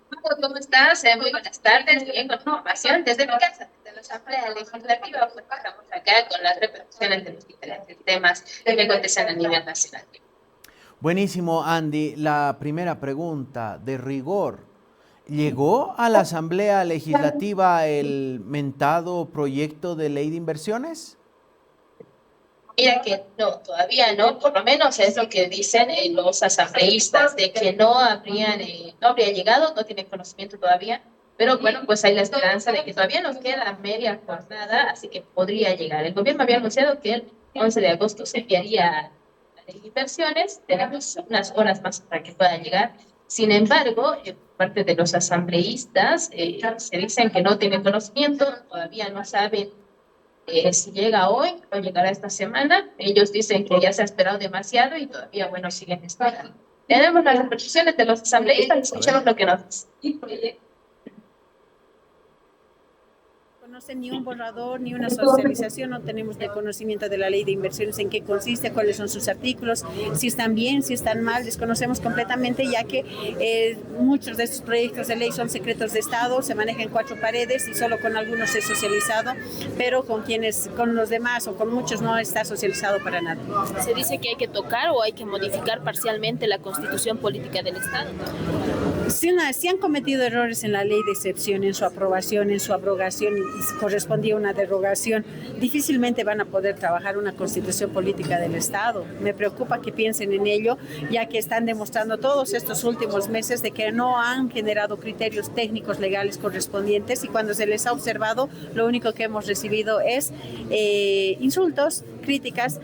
¿Cómo estás? Muy buenas tardes. Bien, con información desde mi casa, desde la Asamblea Legislativa, pues estamos acá con las repercusiones de los diferentes temas que acontecen a nivel nacional. Buenísimo, Andy. La primera pregunta, de rigor. ¿Llegó a la Asamblea Legislativa el mentado proyecto de ley de inversiones? Mira que no, todavía no, por lo menos es lo que dicen los asambleístas, de que no habría llegado, no tienen conocimiento todavía, pero bueno, pues hay la esperanza de que todavía nos queda media jornada, así que podría llegar. El gobierno había anunciado que el 11 de agosto se enviaría la ley de inversiones, tenemos unas horas más para que pueda llegar. Sin embargo, por parte de los asambleístas, se dicen que no tienen conocimiento, todavía no saben si llega hoy o llegará esta semana. Ellos dicen que ya se ha esperado demasiado y todavía, bueno, siguen esperando. Tenemos las repercusiones de los asambleístas, A ver. escuchemos lo que nos dicen. Conoce ni un borrador ni una socialización, no tenemos de conocimiento de la ley de inversiones, en qué consiste, cuáles son sus artículos, si están bien, si están mal, desconocemos completamente, ya que muchos de estos proyectos de ley son secretos de Estado, se manejan en cuatro paredes y solo con algunos es socializado, pero con los demás o con muchos no está socializado para nada. Se dice que hay que tocar o hay que modificar parcialmente la constitución política del Estado. Si han cometido errores en la ley de excepción, en su aprobación, en su abrogación y correspondía una derogación, difícilmente van a poder trabajar una constitución política del Estado. Me preocupa que piensen en ello, ya que están demostrando todos estos últimos meses de que no han generado criterios técnicos legales correspondientes y cuando se les ha observado, lo único que hemos recibido es insultos, críticas,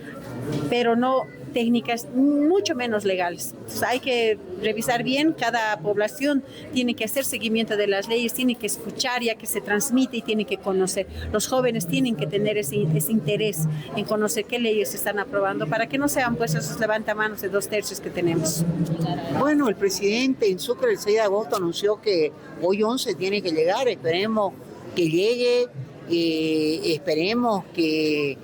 pero no técnicas, mucho menos legales. Entonces, hay que revisar bien, cada población tiene que hacer seguimiento de las leyes, tiene que escuchar ya que se transmite y tiene que conocer. Los jóvenes tienen que tener ese interés en conocer qué leyes se están aprobando para que no sean pues esos levantamanos de 2/3 que tenemos. Bueno, el presidente en Sucre el 6 de agosto anunció que hoy 11 tiene que llegar, esperemos que llegue, esperemos que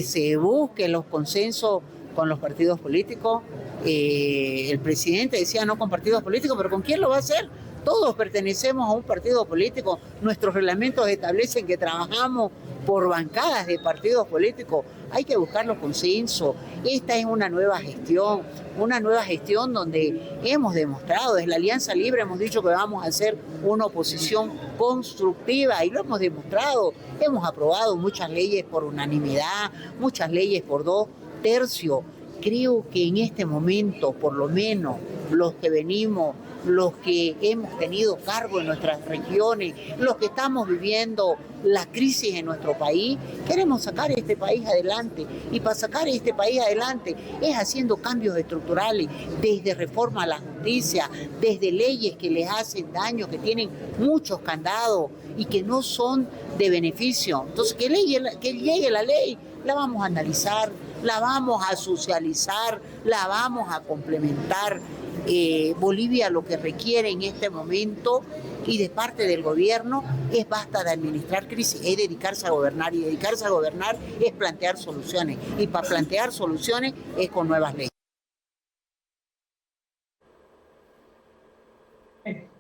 se busquen los consensos con los partidos políticos. El presidente decía no con partidos políticos, pero ¿con quién lo va a hacer? Todos pertenecemos a un partido político, nuestros reglamentos establecen que trabajamos por bancadas de partidos políticos, hay que buscar los consensos. Esta es una nueva gestión donde hemos demostrado, desde la Alianza Libre hemos dicho que vamos a hacer una oposición constructiva y lo hemos demostrado. Hemos aprobado muchas leyes por unanimidad, muchas leyes por 2/3. Creo que en este momento, por lo menos los que hemos tenido cargo en nuestras regiones, los que estamos viviendo la crisis en nuestro país, queremos sacar este país adelante. Y para sacar este país adelante es haciendo cambios estructurales, desde reforma a la justicia, desde leyes que les hacen daño, que tienen muchos candados y que no son de beneficio. Entonces, que llegue la ley, la vamos a analizar, la vamos a socializar, la vamos a complementar. Bolivia lo que requiere en este momento y de parte del gobierno es basta de administrar crisis, es dedicarse a gobernar y dedicarse a gobernar es plantear soluciones y para plantear soluciones es con nuevas leyes.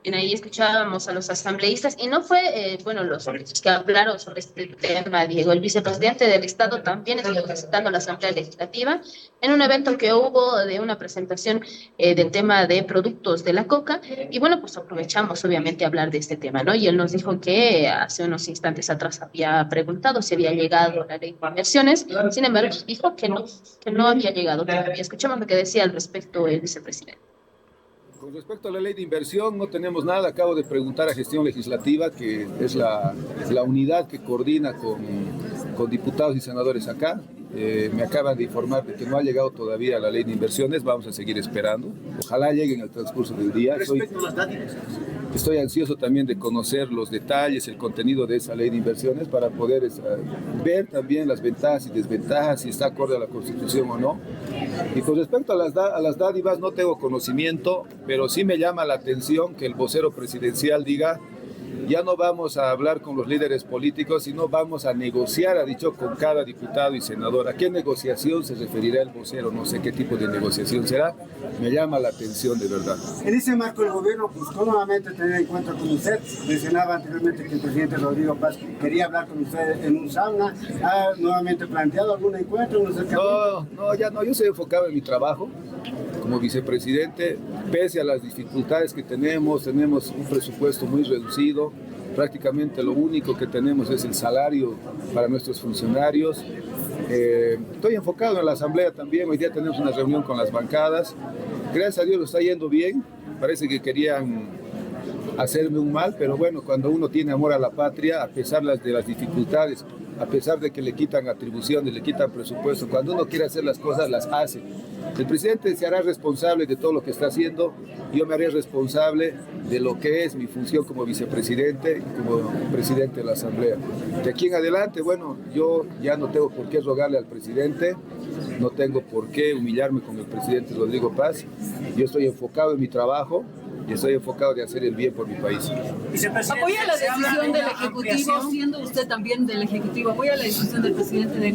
Bien, ahí escuchábamos a los asambleístas y no fue, bueno, los que hablaron sobre este tema, Diego. El vicepresidente del Estado también estuvo visitando la Asamblea Legislativa en un evento que hubo de una presentación del tema de productos de la coca. Y bueno, pues aprovechamos obviamente a hablar de este tema, ¿no? Y él nos dijo que hace unos instantes atrás había preguntado si había llegado la ley de inversiones. Sin embargo, dijo que no había llegado todavía. Escuchamos lo que decía al respecto el vicepresidente. Con respecto a la ley de inversión, no tenemos nada. Acabo de preguntar a Gestión Legislativa, que es la unidad que coordina con diputados y senadores acá. Me acaban de informar de que no ha llegado todavía la ley de inversiones. Vamos a seguir esperando. Ojalá llegue en el transcurso del día. Estoy ansioso también de conocer los detalles, el contenido de esa ley de inversiones para poder ver también las ventajas y desventajas, si está acorde a la Constitución o no. Y con respecto a las dádivas, no tengo conocimiento, pero sí me llama la atención que el vocero presidencial diga ya no vamos a hablar con los líderes políticos, sino vamos a negociar, ha dicho, con cada diputado y senador. ¿A qué negociación se referirá el vocero? No sé qué tipo de negociación será. Me llama la atención de verdad. En ese marco el gobierno buscó nuevamente tener encuentro con usted. Mencionaba anteriormente que el presidente Rodrigo Paz quería hablar con usted en un sauna. ¿Ha nuevamente planteado algún encuentro? No, ya no. Yo soy enfocado en mi trabajo como vicepresidente. Pese a las dificultades que tenemos un presupuesto muy reducido. Prácticamente lo único que tenemos es el salario para nuestros funcionarios. Estoy enfocado en la asamblea también. Hoy día tenemos una reunión con las bancadas. Gracias a Dios lo está yendo bien. Parece que querían hacerme un mal, pero bueno, cuando uno tiene amor a la patria, a pesar de las dificultades, a pesar de que le quitan atribuciones, le quitan presupuesto, cuando uno quiere hacer las cosas, las hace. El presidente se hará responsable de todo lo que está haciendo, yo me haré responsable de lo que es mi función como vicepresidente y como presidente de la Asamblea. De aquí en adelante, bueno, yo ya no tengo por qué rogarle al presidente, no tengo por qué humillarme con el presidente Rodrigo Paz, yo estoy enfocado en mi trabajo y estoy enfocado de hacer el bien por mi país. ¿Apoya la decisión del Ejecutivo, siendo usted también del Ejecutivo, apoya la decisión del presidente de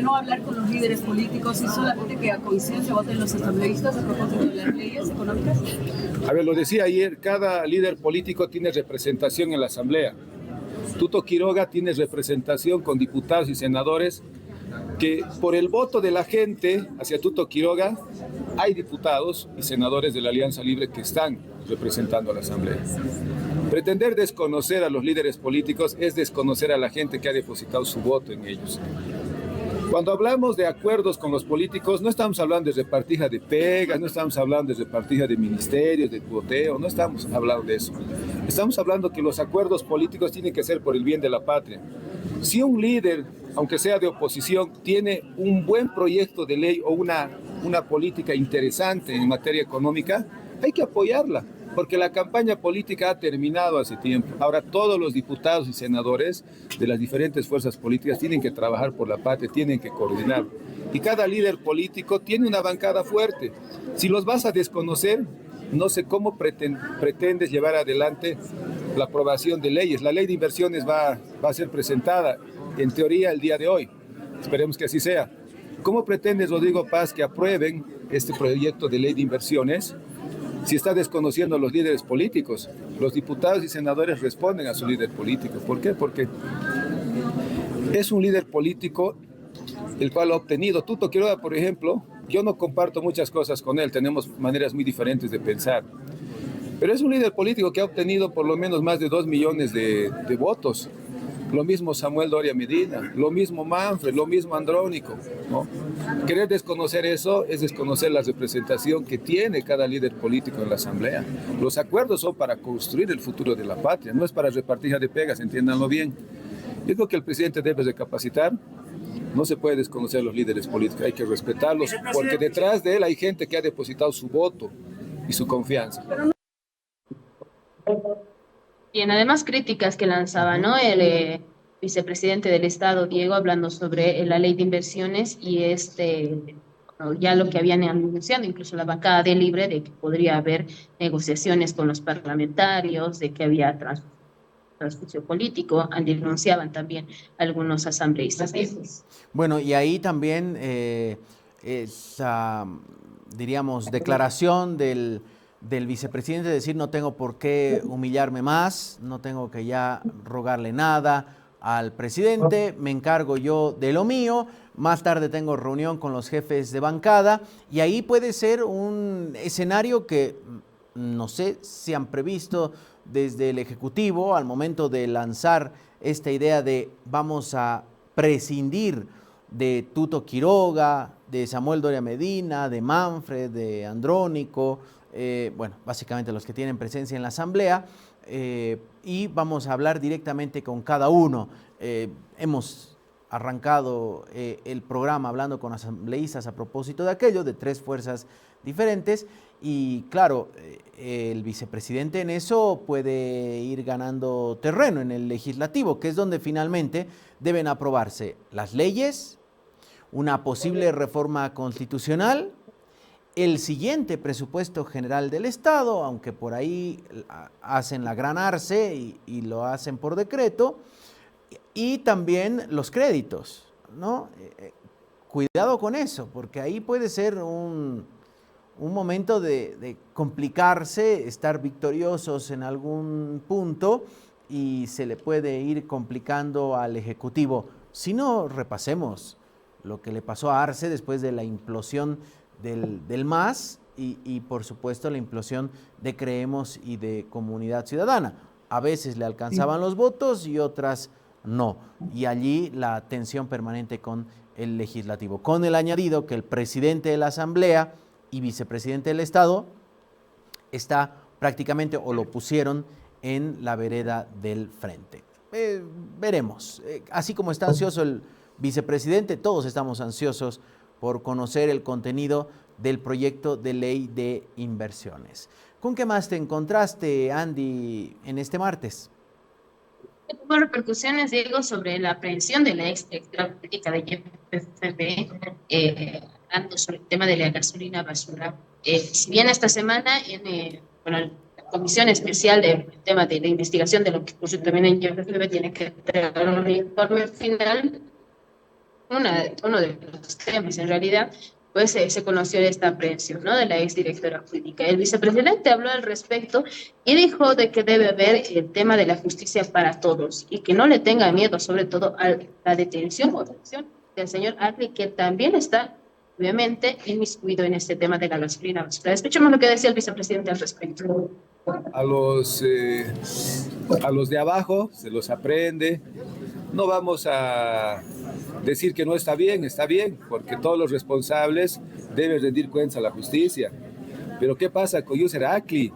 no hablar con los líderes políticos y solamente que a conciencia voten los asambleístas a propósito de las leyes económicas? A ver, lo decía ayer, cada líder político tiene representación en la Asamblea. Tuto Quiroga tiene representación con diputados y senadores que por el voto de la gente hacia Tuto Quiroga hay diputados y senadores de la Alianza Libre que están representando a la Asamblea. Pretender desconocer a los líderes políticos es desconocer a la gente que ha depositado su voto en ellos. Cuando hablamos de acuerdos con los políticos, no estamos hablando de repartija de pegas, no estamos hablando de repartija de ministerios, de cuoteo, no estamos hablando de eso. Estamos hablando que los acuerdos políticos tienen que ser por el bien de la patria. Si un líder, aunque sea de oposición, tiene un buen proyecto de ley o una política interesante en materia económica, hay que apoyarla, porque la campaña política ha terminado hace tiempo. Ahora todos los diputados y senadores de las diferentes fuerzas políticas tienen que trabajar por la patria, tienen que coordinar. Y cada líder político tiene una bancada fuerte. Si los vas a desconocer, no sé cómo pretendes llevar adelante la aprobación de leyes. La ley de inversiones va a ser presentada, en teoría, el día de hoy. Esperemos que así sea. ¿Cómo pretendes, Rodrigo Paz, que aprueben este proyecto de ley de inversiones si está desconociendo a los líderes políticos? Los diputados y senadores responden a su líder político. ¿Por qué? Porque es un líder político el cual ha obtenido. Tuto Quiroga, por ejemplo, yo no comparto muchas cosas con él, tenemos maneras muy diferentes de pensar, pero es un líder político que ha obtenido por lo menos más de 2 millones de votos. Lo mismo Samuel Doria Medina, lo mismo Manfred, lo mismo Andrónico, ¿no? Querer desconocer eso es desconocer la representación que tiene cada líder político en la Asamblea. Los acuerdos son para construir el futuro de la patria, no es para repartija de pegas, entiéndanlo bien. Yo creo que el presidente debe recapacitar. No se puede desconocer a los líderes políticos, hay que respetarlos, porque detrás de él hay gente que ha depositado su voto y su confianza. Bien, además críticas que lanzaba, ¿no? El vicepresidente del Estado, Diego, hablando sobre la ley de inversiones y bueno, ya lo que habían anunciado, incluso la bancada de Libre, de que podría haber negociaciones con los parlamentarios, de que había transfusión político, denunciaban también algunos asambleístas. Bueno, y ahí también esa, diríamos, declaración del vicepresidente, decir no tengo por qué humillarme más, no tengo que ya rogarle nada al presidente, me encargo yo de lo mío, más tarde tengo reunión con los jefes de bancada y ahí puede ser un escenario que no sé si han previsto desde el Ejecutivo al momento de lanzar esta idea de vamos a prescindir de Tuto Quiroga, de Samuel Doria Medina, de Manfred, de Andrónico, bueno, básicamente los que tienen presencia en la Asamblea, y vamos a hablar directamente con cada uno. Hemos arrancado el programa hablando con asambleístas a propósito de aquello, de 3 fuerzas diferentes, y claro, el vicepresidente en eso puede ir ganando terreno en el legislativo, que es donde finalmente deben aprobarse las leyes, una posible reforma constitucional el siguiente presupuesto general del Estado, aunque por ahí hacen la gran arce y lo hacen por decreto, y también los créditos, ¿no? Cuidado con eso, porque ahí puede ser un momento de complicarse, estar victoriosos en algún punto y se le puede ir complicando al Ejecutivo. Si no, repasemos lo que le pasó a Arce después de la implosión del MAS y por supuesto la implosión de Creemos y de Comunidad Ciudadana. A veces le alcanzaban los votos y otras no. Y allí la tensión permanente con el legislativo, con el añadido que el presidente de la Asamblea y vicepresidente del Estado está prácticamente o lo pusieron en la vereda del frente. Veremos. Así como está ansioso el vicepresidente, todos estamos ansiosos por conocer el contenido del proyecto de ley de inversiones. ¿Con qué más te encontraste, Andy, en este martes? Tuvo repercusiones, Diego, sobre la aprehensión de la ex directora política de YPFB, hablando sobre el tema de la gasolina basura. Si bien esta semana la Comisión Especial del tema de la investigación de lo que ocurrió también en YPFB tiene que entregar un informe final, uno de los temas en realidad, pues se conoció esta aprehensión, ¿no?, de la exdirectora política. El vicepresidente habló al respecto y dijo de que debe haber el tema de la justicia para todos y que no le tenga miedo, sobre todo a la detención o detención del señor Ackley, que también está, obviamente, inmiscuido en este tema de la gasolina basura. Escuchemos lo que decía el vicepresidente al respecto. A los de abajo se los aprende. No vamos a decir que no está bien, porque todos los responsables deben rendir cuentas a la justicia. Pero ¿qué pasa con Yusser Ackley?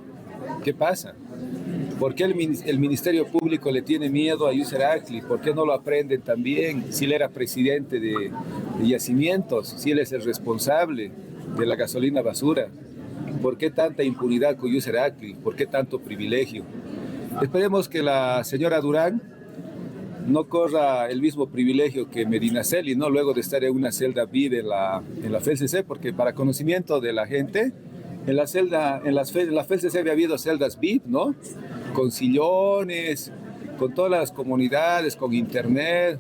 ¿Qué pasa? ¿Por qué el Ministerio Público le tiene miedo a Yusser Ackley? ¿Por qué no lo aprenden también? Si él era presidente de Yacimientos, si él es el responsable de la gasolina basura. ¿Por qué tanta impunidad con Yusser Ackley? ¿Por qué tanto privilegio? Esperemos que la señora Durán no corra el mismo privilegio que Medinaceli, ¿no?, luego de estar en una celda VIP en la FELCC, porque para conocimiento de la gente, en la FELCC había habido celdas VIP, ¿no?, con sillones, con todas las comunidades, con internet.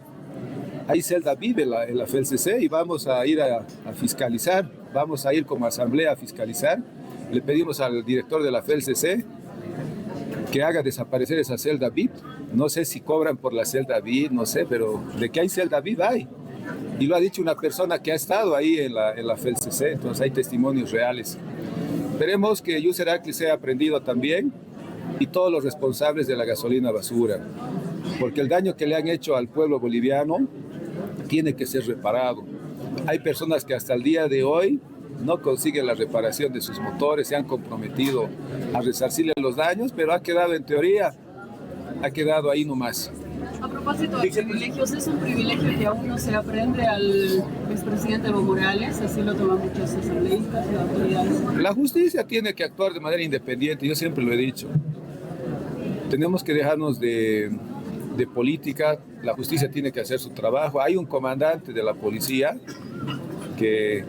Hay celda VIP en la FELCC y vamos a ir a fiscalizar, vamos a ir como asamblea a fiscalizar. Le pedimos al director de la FELCC que haga desaparecer esa celda VIP. No sé si cobran por la celda VIP, no sé, pero de que hay celda VIP hay. Y lo ha dicho una persona que ha estado ahí en la FELCC, entonces hay testimonios reales. Esperemos que Yusser Ackley sea aprendido también y todos los responsables de la gasolina basura, porque el daño que le han hecho al pueblo boliviano tiene que ser reparado. Hay personas que hasta el día de hoy no consiguen la reparación de sus motores, se han comprometido a resarcirle los daños, pero ha quedado en teoría, ha quedado ahí nomás. A propósito de privilegios, ¿es un privilegio que aún no se aprende al expresidente Evo Morales? Así lo toman muchos asambleístas y autoridades. La justicia tiene que actuar de manera independiente, yo siempre lo he dicho. Tenemos que dejarnos de política, la justicia tiene que hacer su trabajo. Hay un comandante de la policía que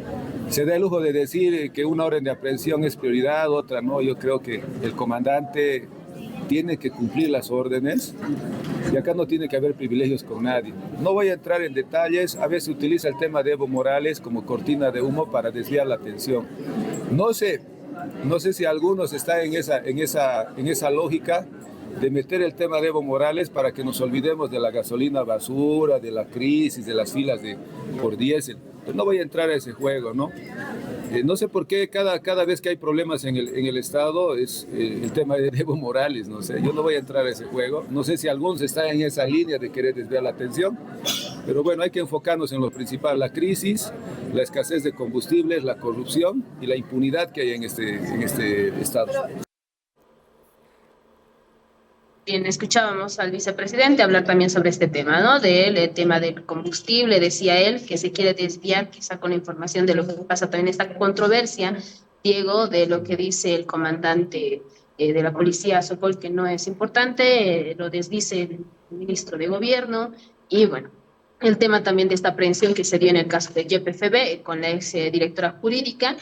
se da el lujo de decir que una orden de aprehensión es prioridad, otra no. Yo creo que el comandante tiene que cumplir las órdenes y acá no tiene que haber privilegios con nadie. No voy a entrar en detalles, a veces utiliza el tema de Evo Morales como cortina de humo para desviar la atención. No sé si algunos están en esa lógica de meter el tema de Evo Morales para que nos olvidemos de la gasolina basura, de la crisis, de las filas por diésel. No voy a entrar a ese juego, ¿no? No sé por qué cada vez que hay problemas en el Estado es el tema de Evo Morales, no sé. Yo no voy a entrar a ese juego. No sé si algunos están en esa línea de querer desviar la atención, pero bueno, hay que enfocarnos en lo principal, la crisis, la escasez de combustibles, la corrupción y la impunidad que hay en este Estado. Bien, escuchábamos al vicepresidente hablar también sobre este tema, ¿no? El tema del combustible, decía él, que se quiere desviar quizá con la información de lo que pasa también esta controversia, Diego, de lo que dice el comandante de la policía, Sokol, que no es importante, lo desdice el ministro de gobierno, y bueno, el tema también de esta aprehensión que se dio en el caso de YPFB con la ex directora jurídica,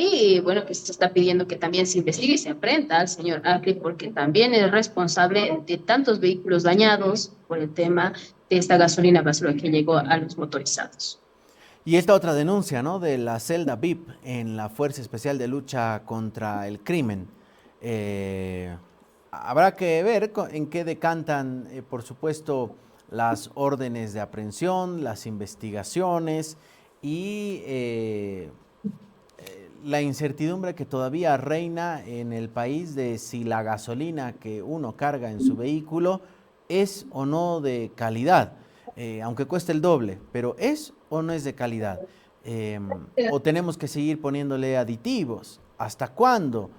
Y bueno, pues se está pidiendo que también se investigue y se aprenda al señor Acri, porque también es responsable de tantos vehículos dañados por el tema de esta gasolina basura que llegó a los motorizados. Y esta otra denuncia, ¿no?, de la celda VIP en la Fuerza Especial de Lucha contra el Crimen. Habrá que ver en qué decantan, por supuesto, las órdenes de aprehensión, las investigaciones y la incertidumbre que todavía reina en el país de si la gasolina que uno carga en su vehículo es o no de calidad, aunque cueste el doble, pero es o no es de calidad. O tenemos que seguir poniéndole aditivos. ¿Hasta cuándo?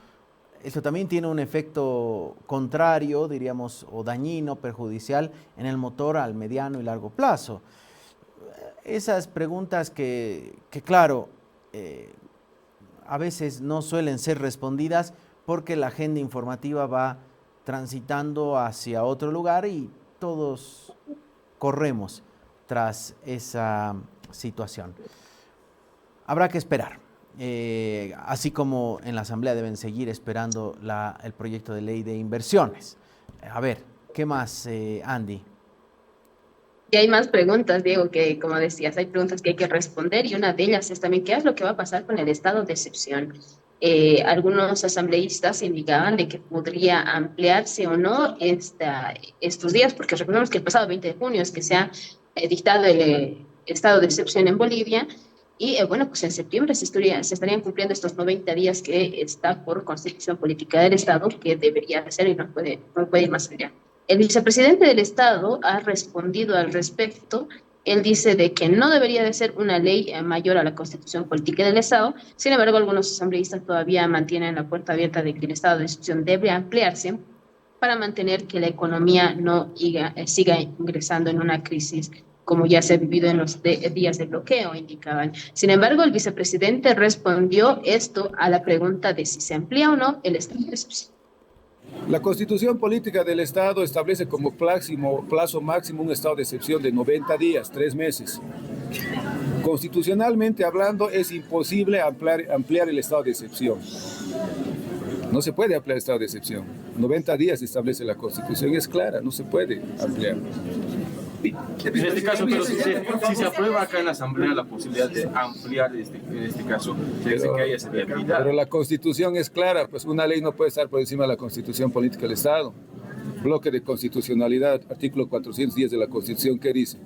Esto también tiene un efecto contrario, diríamos, o dañino, perjudicial en el motor al mediano y largo plazo. Esas preguntas que claro, a veces no suelen ser respondidas porque la agenda informativa va transitando hacia otro lugar y todos corremos tras esa situación. Habrá que esperar. Así como en la Asamblea deben seguir esperando el proyecto de ley de inversiones. A ver, ¿qué más, Andy? Y hay más preguntas, Diego, que como decías, hay preguntas que hay que responder y una de ellas es también qué es lo que va a pasar con el estado de excepción. Algunos asambleístas indicaban de que podría ampliarse o no estos días, porque recordemos que el pasado 20 de junio es que se ha dictado el estado de excepción en Bolivia y bueno, pues en septiembre se estarían cumpliendo estos 90 días que está por Constitución Política del Estado, que debería ser y no puede ir más allá. El vicepresidente del Estado ha respondido al respecto. Él dice de que no debería de ser una ley mayor a la Constitución Política del Estado. Sin embargo, algunos asambleístas todavía mantienen la puerta abierta de que el estado de excepción debe ampliarse para mantener que la economía no siga ingresando en una crisis como ya se ha vivido en los días de bloqueo, indicaban. Sin embargo, el vicepresidente respondió esto a la pregunta de si se amplía o no el estado de excepción. La Constitución Política del Estado establece como plazo máximo un estado de excepción de 90 días, 3 meses. Constitucionalmente hablando, es imposible ampliar el estado de excepción. No se puede ampliar el estado de excepción. 90 días establece la Constitución, es clara, no se puede ampliar. En este caso, pero si se aprueba acá en la Asamblea la posibilidad de ampliar en este caso, se dice que haya esa viabilidad. Pero la Constitución es clara, pues una ley no puede estar por encima de la Constitución Política del Estado. Bloque de constitucionalidad, artículo 410 de la Constitución, ¿qué dice?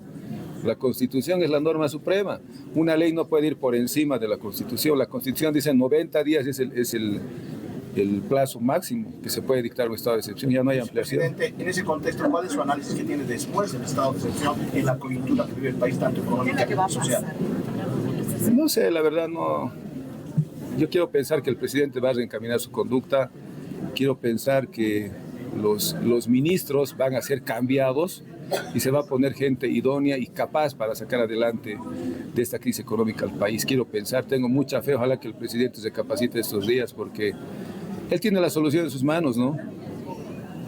La Constitución es la norma suprema. Una ley no puede ir por encima de la Constitución. La Constitución dice 90 días es el plazo máximo que se puede dictar un estado de excepción, ya no hay ampliación. Presidente, en ese contexto, ¿cuál es su análisis que tiene después del estado de excepción en la coyuntura que vive el país, tanto económica como social? No sé, la verdad no. Yo quiero pensar que el presidente va a reencaminar su conducta, quiero pensar que los ministros van a ser cambiados y se va a poner gente idónea y capaz para sacar adelante de esta crisis económica al país. Quiero pensar, tengo mucha fe, ojalá que el presidente se capacite estos días porque él tiene la solución en sus manos, ¿no?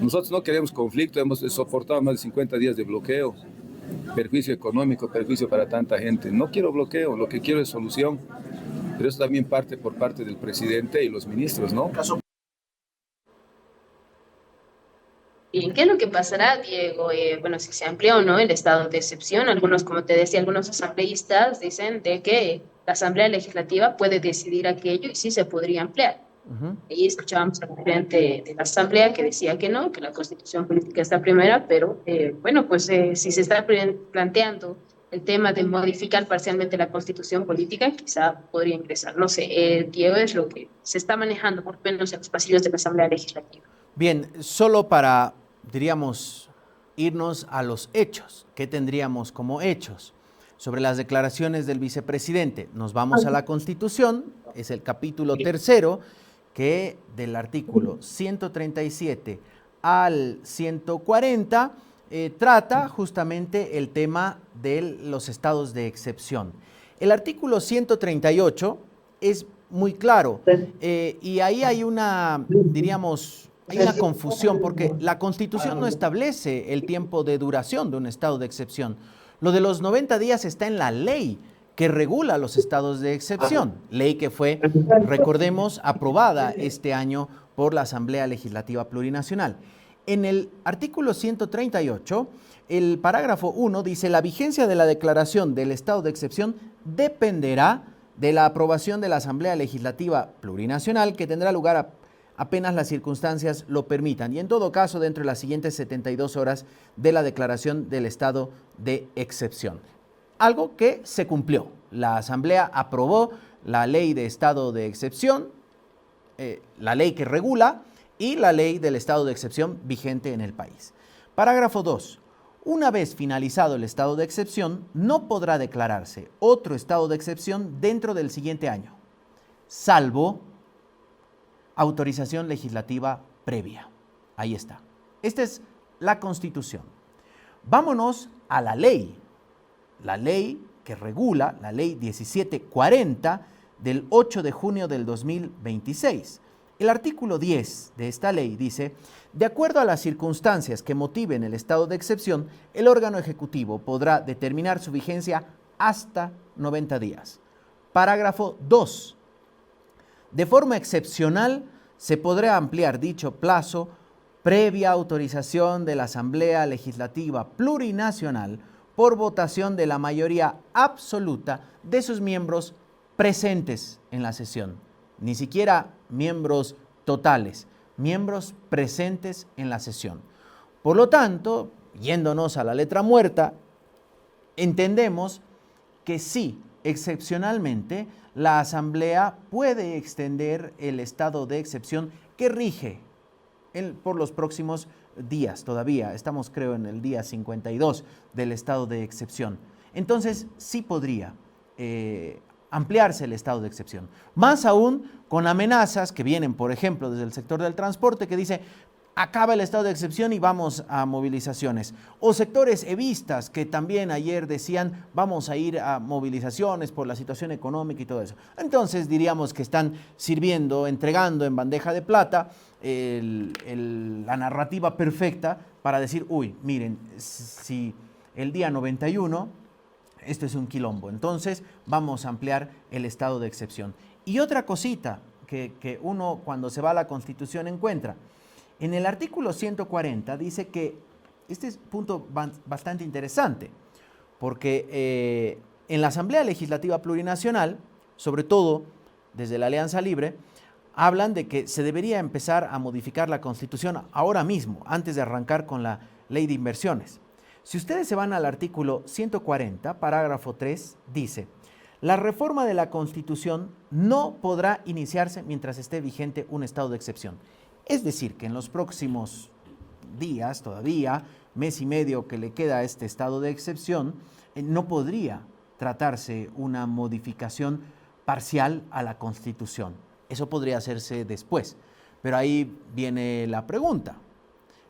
Nosotros no queremos conflicto, hemos soportado más de 50 días de bloqueo, perjuicio económico, perjuicio para tanta gente. No quiero bloqueo, lo que quiero es solución, pero eso también parte por parte del presidente y los ministros, ¿no? Bien, ¿qué es lo que pasará, Diego? Bueno, si se amplía o no el estado de excepción, algunos, como te decía, algunos asambleístas dicen de que la Asamblea Legislativa puede decidir aquello y sí se podría ampliar. Y escuchábamos al presidente de la Asamblea que decía que no, que la Constitución Política está primera, pero bueno, pues si se está planteando el tema de modificar parcialmente la Constitución Política, quizá podría ingresar. No sé, Diego, es lo que se está manejando por lo menos en los pasillos de la Asamblea Legislativa. Bien, solo para, diríamos, irnos a los hechos. ¿Qué tendríamos como hechos? Sobre las declaraciones del vicepresidente, nos vamos a la Constitución, es el capítulo 3, que del artículo 137 al 140 trata justamente el tema de los estados de excepción. El artículo 138 es muy claro y ahí hay una, diríamos, hay una confusión porque la Constitución no establece el tiempo de duración de un estado de excepción. Lo de los 90 días está en la ley que regula los estados de excepción, ley que fue, recordemos, aprobada este año por la Asamblea Legislativa Plurinacional. En el artículo 138, el parágrafo 1 dice: la vigencia de la declaración del estado de excepción dependerá de la aprobación de la Asamblea Legislativa Plurinacional, que tendrá lugar apenas las circunstancias lo permitan, y en todo caso dentro de las siguientes 72 horas de la declaración del estado de excepción. Algo que se cumplió. La Asamblea aprobó la ley de estado de excepción, la ley que regula, y la ley del estado de excepción vigente en el país. Parágrafo 2. Una vez finalizado el estado de excepción, no podrá declararse otro estado de excepción dentro del siguiente año, salvo autorización legislativa previa. Ahí está. Esta es la Constitución. Vámonos a la ley que regula, la ley 1740 del 8 de junio del 2026. El artículo 10 de esta ley dice: de acuerdo a las circunstancias que motiven el estado de excepción, el órgano ejecutivo podrá determinar su vigencia hasta 90 días. Parágrafo 2. De forma excepcional, se podrá ampliar dicho plazo previa autorización de la Asamblea Legislativa Plurinacional por votación de la mayoría absoluta de sus miembros presentes en la sesión. Ni siquiera miembros totales, miembros presentes en la sesión. Por lo tanto, yéndonos a la letra muerta, entendemos que sí, excepcionalmente, la Asamblea puede extender el estado de excepción que rige por los próximos días todavía. Estamos, creo, en el día 52 del estado de excepción. Entonces, sí podría ampliarse el estado de excepción. Más aún con amenazas que vienen, por ejemplo, desde el sector del transporte, que dice: acaba el estado de excepción y vamos a movilizaciones. O sectores evistas que también ayer decían: vamos a ir a movilizaciones por la situación económica y todo eso. Entonces diríamos que están sirviendo, entregando en bandeja de plata la narrativa perfecta para decir: uy, miren, si el día 91, esto es un quilombo, entonces vamos a ampliar el estado de excepción. Y otra cosita que uno cuando se va a la Constitución encuentra: en el artículo 140 dice que, este es un punto bastante interesante, porque en la Asamblea Legislativa Plurinacional, sobre todo desde la Alianza Libre, hablan de que se debería empezar a modificar la Constitución ahora mismo, antes de arrancar con la ley de inversiones. Si ustedes se van al artículo 140, parágrafo 3, dice: la reforma de la Constitución no podrá iniciarse mientras esté vigente un estado de excepción. Es decir, que en los próximos días, todavía, mes y medio que le queda a este estado de excepción, no podría tratarse una modificación parcial a la Constitución. Eso podría hacerse después. Pero ahí viene la pregunta.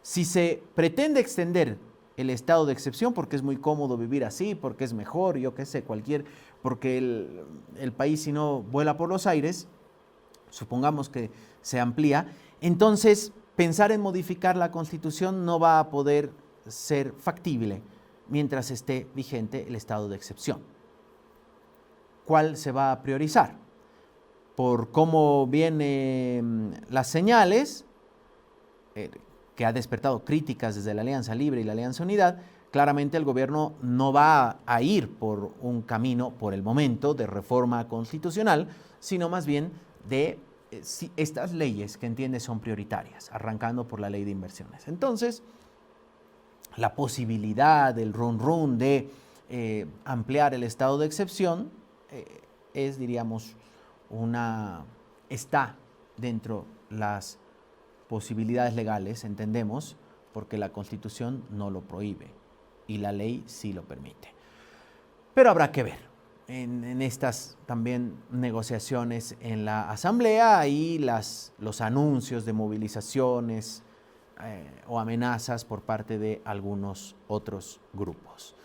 Si se pretende extender el estado de excepción porque es muy cómodo vivir así, porque es mejor, yo qué sé, porque el país si no vuela por los aires, supongamos que se amplía, entonces pensar en modificar la Constitución no va a poder ser factible mientras esté vigente el estado de excepción. ¿Cuál se va a priorizar? Por cómo vienen las señales, que ha despertado críticas desde la Alianza Libre y la Alianza Unidad, claramente el gobierno no va a ir por un camino, por el momento, de reforma constitucional, sino más bien de estas leyes que entiende son prioritarias, arrancando por la ley de inversiones. Entonces, la posibilidad del run de ampliar el estado de excepción es, diríamos, está dentro las posibilidades legales, entendemos, porque la Constitución no lo prohíbe y la ley sí lo permite. Pero habrá que ver en estas también negociaciones en la Asamblea y los anuncios de movilizaciones o amenazas por parte de algunos otros grupos.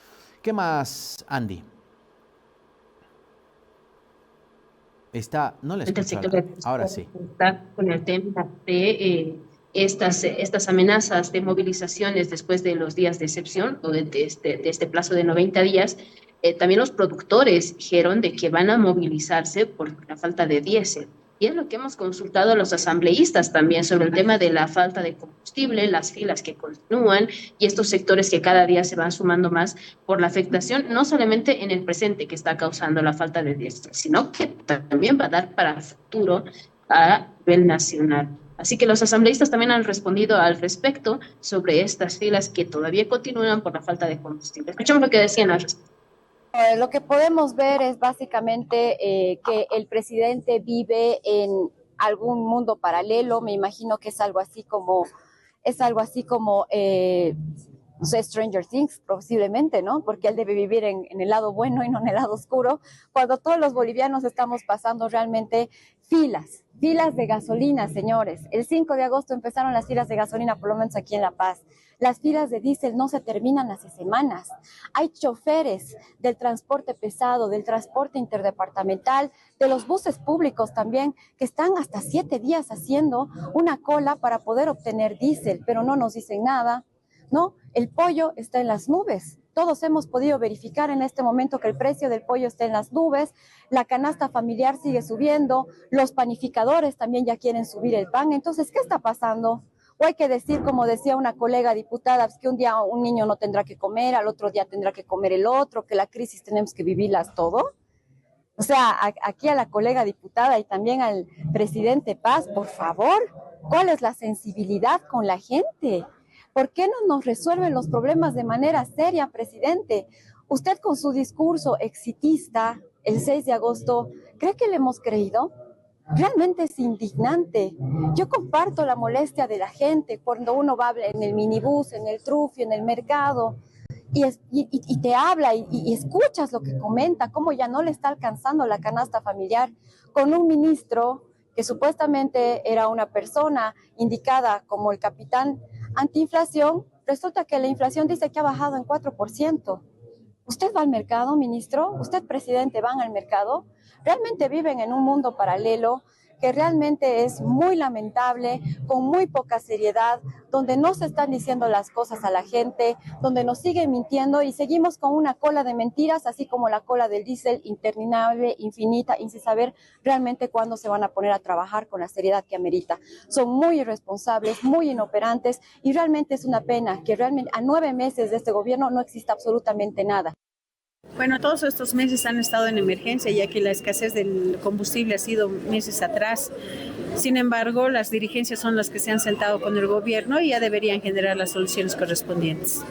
¿Qué más, Andy? No le escucho. Ahora sí. Está con el tema de estas amenazas de movilizaciones después de los días de excepción o de este plazo de 90 días, también los productores dijeron de que van a movilizarse por la falta de diésel. Y es lo que hemos consultado a los asambleístas también sobre el tema de la falta de combustible, las filas que continúan y estos sectores que cada día se van sumando más por la afectación, no solamente en el presente que está causando la falta de diésel, sino que también va a dar para el futuro a nivel nacional. Así que los asambleístas también han respondido al respecto sobre estas filas que todavía continúan por la falta de combustible. Escuchemos lo que decían al respecto. Lo que podemos ver es básicamente que el presidente vive en algún mundo paralelo. Me imagino que es algo así como no sé, Stranger Things, posiblemente, ¿no? Porque él debe vivir en el lado bueno y no en el lado oscuro, cuando todos los bolivianos estamos pasando realmente filas de gasolina, señores. El 5 de agosto empezaron las filas de gasolina, por lo menos aquí en La Paz. Las filas de diésel no se terminan hace semanas. Hay choferes del transporte pesado, del transporte interdepartamental, de los buses públicos también, que están hasta 7 días haciendo una cola para poder obtener diésel, pero no nos dicen nada, ¿no? El pollo está en las nubes. Todos hemos podido verificar en este momento que el precio del pollo está en las nubes, la canasta familiar sigue subiendo, los panificadores también ya quieren subir el pan. Entonces, ¿qué está pasando? O hay que decir, como decía una colega diputada, que un día un niño no tendrá que comer, al otro día tendrá que comer el otro, que la crisis tenemos que vivirlas todo. O sea, aquí a la colega diputada y también al presidente Paz, por favor, ¿cuál es la sensibilidad con la gente? ¿Por qué no nos resuelven los problemas de manera seria, presidente? Usted con su discurso exitista el 6 de agosto, ¿cree que le hemos creído? Realmente es indignante. Yo comparto la molestia de la gente cuando uno va en el minibús, en el trufio, en el mercado, y te habla y escuchas lo que comenta, cómo ya no le está alcanzando la canasta familiar, con un ministro que supuestamente era una persona indicada como el capitán antiinflación. Resulta que la inflación dice que ha bajado en 4%. ¿Usted va al mercado, ministro? ¿Usted, presidente, van al mercado? Realmente viven en un mundo paralelo que realmente es muy lamentable, con muy poca seriedad, donde no se están diciendo las cosas a la gente, donde nos siguen mintiendo y seguimos con una cola de mentiras, así como la cola del diésel interminable, infinita, y sin saber realmente cuándo se van a poner a trabajar con la seriedad que amerita. Son muy irresponsables, muy inoperantes, y realmente es una pena que realmente a 9 meses de este gobierno no exista absolutamente nada. Bueno, todos estos meses han estado en emergencia, ya que la escasez del combustible ha sido meses atrás. Sin embargo, las dirigencias son las que se han sentado con el gobierno y ya deberían generar las soluciones correspondientes.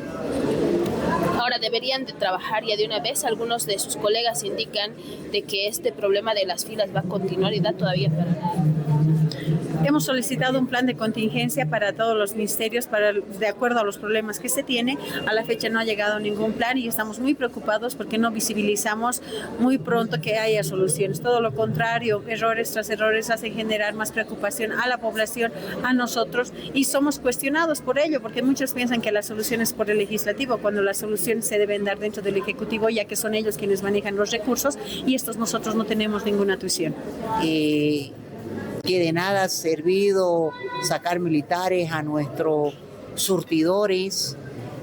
Ahora deberían de trabajar ya de una vez. Algunos de sus colegas indican de que este problema de las filas va a continuar y da todavía para nada. Hemos solicitado un plan de contingencia para todos los ministerios de acuerdo a los problemas que se tiene. A la fecha no ha llegado ningún plan y estamos muy preocupados porque no visibilizamos muy pronto que haya soluciones. Todo lo contrario, errores tras errores hacen generar más preocupación a la población, a nosotros, y somos cuestionados por ello, porque muchos piensan que la solución es por el legislativo, cuando las soluciones se deben dar dentro del ejecutivo, ya que son ellos quienes manejan los recursos y nosotros no tenemos ninguna tuición. Que de nada ha servido sacar militares a nuestros surtidores.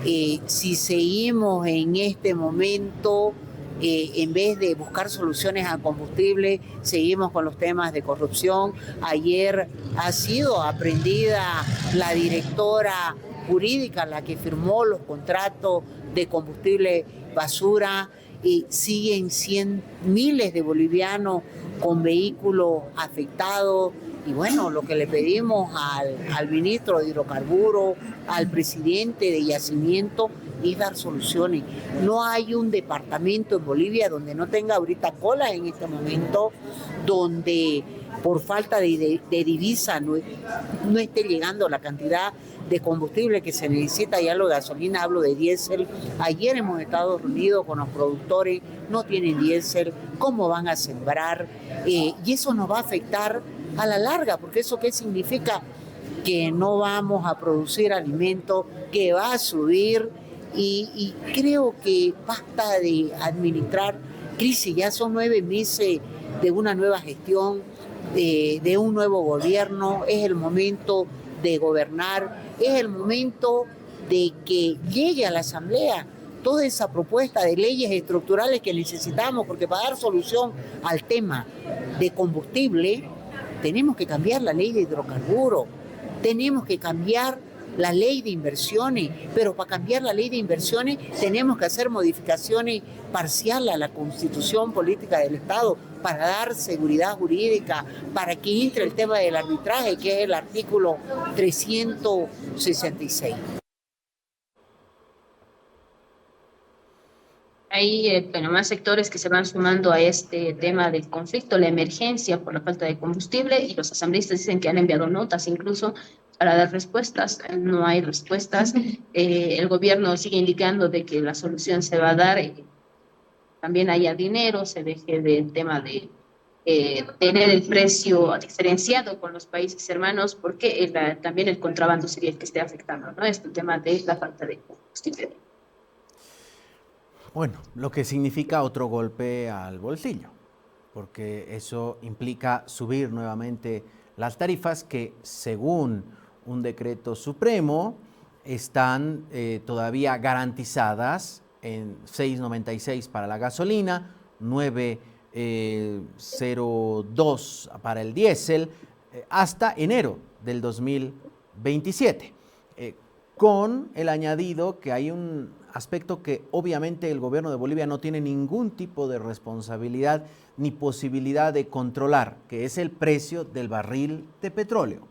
Si seguimos en este momento, en vez de buscar soluciones a combustible, seguimos con los temas de corrupción. Ayer ha sido aprendida la directora jurídica, la que firmó los contratos de combustible basura. Siguen miles de bolivianos con vehículos afectados. Y bueno, lo que le pedimos al ministro de Hidrocarburos, al presidente de Yacimiento, es dar soluciones. No hay un departamento en Bolivia donde no tenga ahorita cola en este momento, donde por falta de divisa no esté llegando la cantidad de combustible que se necesita. Ya lo de gasolina, hablo de diésel. Ayer hemos estado reunidos con los productores, no tienen diésel, ¿cómo van a sembrar? Y eso nos va a afectar a la larga, porque ¿eso qué significa? Que no vamos a producir alimentos, que va a subir, y creo que basta de administrar crisis. Ya son 9 meses de una nueva gestión, de un nuevo gobierno. Es el momento de gobernar, es el momento de que llegue a la Asamblea toda esa propuesta de leyes estructurales que necesitamos, porque para dar solución al tema de combustible tenemos que cambiar la ley de hidrocarburos, tenemos que cambiar la ley de inversiones, pero para cambiar la ley de inversiones tenemos que hacer modificaciones parciales a la Constitución Política del Estado para dar seguridad jurídica, para que entre el tema del arbitraje, que es el artículo 366. Hay bueno, más sectores que se van sumando a este tema del conflicto, la emergencia por la falta de combustible, y los asambleístas dicen que han enviado notas incluso para dar respuestas. No hay respuestas. El gobierno sigue indicando de que la solución se va a dar. También haya dinero, se deje del tema de tener el precio diferenciado con los países hermanos, porque también el contrabando sería el que esté afectando, ¿no? Este tema de la falta de combustible. Bueno, lo que significa otro golpe al bolsillo, porque eso implica subir nuevamente las tarifas que, según un decreto supremo, están todavía garantizadas en 6.96 para la gasolina, 9.02 para el diésel, hasta enero del 2027, con el añadido que hay un aspecto que obviamente el gobierno de Bolivia no tiene ningún tipo de responsabilidad ni posibilidad de controlar, que es el precio del barril de petróleo,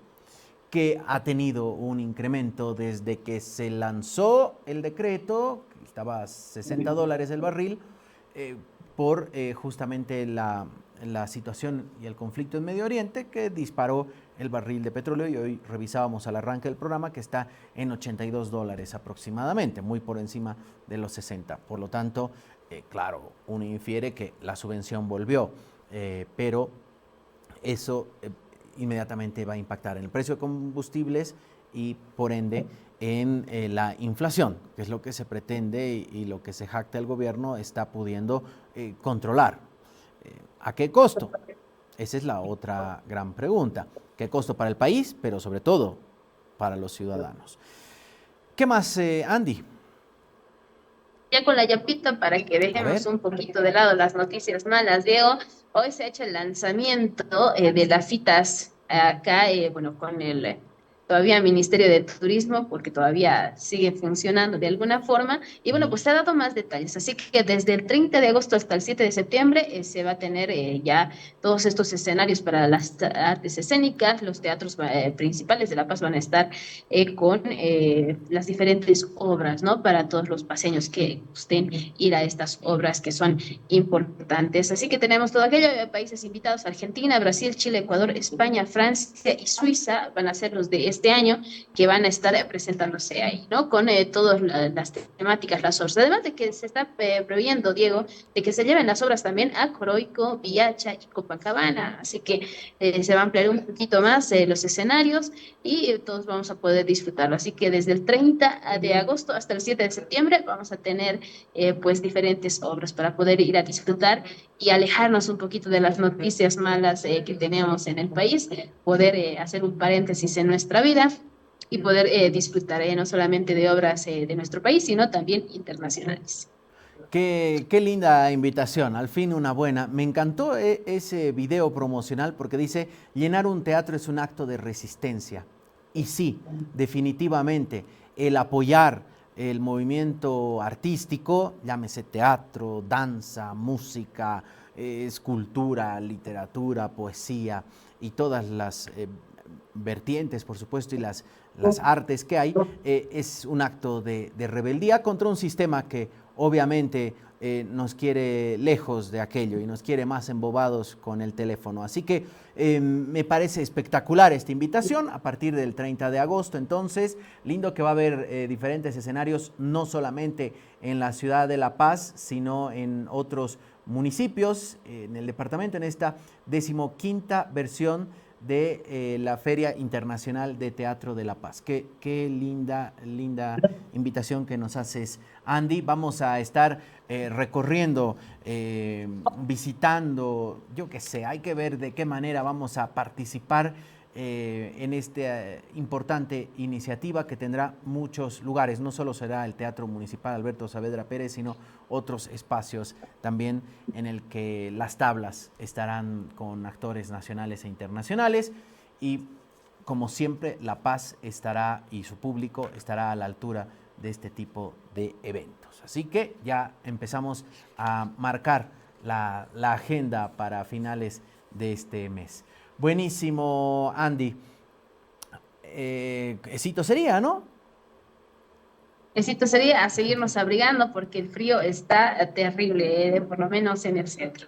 que ha tenido un incremento desde que se lanzó el decreto, que estaba a $60 el barril, por justamente la situación y el conflicto en Medio Oriente, que disparó el barril de petróleo, y hoy revisábamos al arranque del programa que está en $82 aproximadamente, muy por encima de los 60. Por lo tanto, claro, uno infiere que la subvención volvió, pero eso inmediatamente va a impactar en el precio de combustibles y por ende en la inflación, que es lo que se pretende y lo que se jacta el gobierno está pudiendo controlar. ¿A qué costo? Esa es la otra gran pregunta. ¿Qué costo para el país, pero sobre todo para los ciudadanos? ¿Qué más, Andy? Ya con la yapita, para que dejemos un poquito de lado las noticias malas, Diego, hoy se ha hecho el lanzamiento de las citas acá, bueno, con el todavía Ministerio de Turismo, porque todavía sigue funcionando de alguna forma, y bueno, pues se ha dado más detalles, así que desde el 30 de agosto hasta el 7 de septiembre se va a tener ya todos estos escenarios para las artes escénicas. Los teatros principales de La Paz van a estar con las diferentes obras, ¿no? Para todos los paseños que gusten ir a estas obras que son importantes. Así que tenemos todo aquello de países invitados: Argentina, Brasil, Chile, Ecuador, España, Francia y Suiza van a ser los de este año que van a estar presentándose ahí, ¿no? Con todas las temáticas, las obras. Además de que se está previendo, Diego, de que se lleven las obras también a Coroico, Villacha y Copacabana. Así que se va a ampliar un poquito más los escenarios y todos vamos a poder disfrutarlo. Así que desde el 30 de agosto hasta el 7 de septiembre vamos a tener pues diferentes obras para poder ir a disfrutar y alejarnos un poquito de las noticias malas que tenemos en el país, poder hacer un paréntesis en nuestra vida y poder disfrutar no solamente de obras de nuestro país, sino también internacionales. Qué linda invitación, al fin una buena. Me encantó ese video promocional porque dice: llenar un teatro es un acto de resistencia. Y sí, definitivamente, el apoyar el movimiento artístico, llámese teatro, danza, música, escultura, literatura, poesía y todas las vertientes, por supuesto, y las artes que hay, es un acto de rebeldía contra un sistema que obviamente nos quiere lejos de aquello y nos quiere más embobados con el teléfono. Así que me parece espectacular esta invitación a partir del 30 de agosto. Entonces, lindo que va a haber diferentes escenarios, no solamente en la ciudad de La Paz, sino en otros municipios, en el departamento, en esta 15ª versión de la Feria Internacional de Teatro de La Paz. Qué linda invitación que nos haces, Andy. Vamos a estar recorriendo, visitando, yo qué sé, hay que ver de qué manera vamos a participar en esta importante iniciativa que tendrá muchos lugares. No solo será el Teatro Municipal Alberto Saavedra Pérez, sino otros espacios también en el que las tablas estarán con actores nacionales e internacionales, y como siempre La Paz estará y su público estará a la altura de este tipo de eventos. Así que ya empezamos a marcar la agenda para finales de este mes. Buenísimo, Andy. Éxito sería, ¿no? Éxito sería a seguirnos abrigando porque el frío está terrible, por lo menos en el centro.